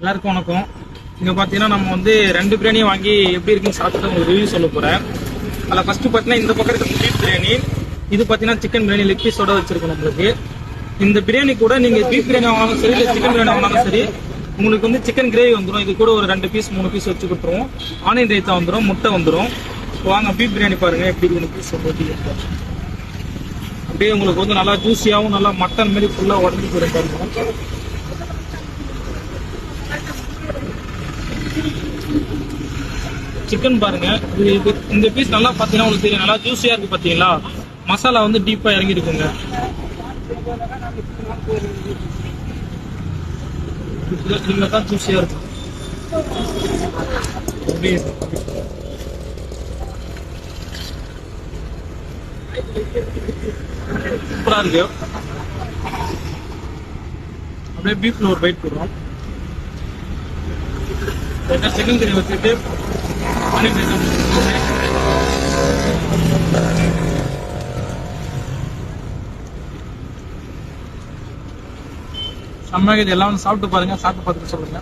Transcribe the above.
எல்லாருக்கும் வணக்கம். இங்க பாத்தீங்கன்னா நம்ம வந்து 2 பிரியாணியும் வாங்கி எப்படி இருக்குன்னு சாப்பிட்டு உங்களுக்கு ரிவ்யூ சொல்ல போறேன். அதில் ஃபர்ஸ்ட் பாத்தீங்கன்னா இந்த பக்கம் இருக்க பீஃப் பிரியாணி, இது பாத்தீங்கன்னா சிக்கன் பிரியாணி லெக் பீஸோட வச்சிருக்கோம் நம்மளுக்கு. இந்த பிரியாணி கூட நீங்க பீஃப் பிரியாணி வாங்கினாலும் சரி இல்லை சிக்கன் பிரியாணி வாங்கினாலும் சரி, உங்களுக்கு வந்து சிக்கன் கிரேவி வந்துடும். இது கூட ஒரு 2 பீஸ் 3 பீஸ் வச்சு கொடுத்துருவோம். ஆனியன் ரைத்தா வந்துடும், முட்டை வந்துடும். வாங்க பீஃப் பிரியாணி பாருங்க எப்படி இருக்கு பீஸ் அப்படியே உங்களுக்கு வந்து நல்லா ஜூஸியாகவும் நல்லா மட்டன் மாதிரி ஃபுல்லாக உடஞ்சி போயிடும் பாருங்க. சிக்கன் பாருங்க, இந்த பீஸ் நல்லா பாத்தீங்கன்னா உங்களுக்கு தெரியும், நல்லா ஜூஸியா இருக்கு பாத்தீங்களா. மசாலா வந்து டீப்பா இறங்கி இருக்குங்க. தான் ஜூஸியா இருக்கும். சூப்பரா இருக்கு. அப்படியே பீஃப்ல ஒரு பைட் போடுறோம். சிக்கன் கறி வச்சுட்டு செம்மையாக இது எல்லாம் சாப்பிட்டு பாருங்க, சாப்பிட்டு பார்த்துட்டு சொல்லுங்க.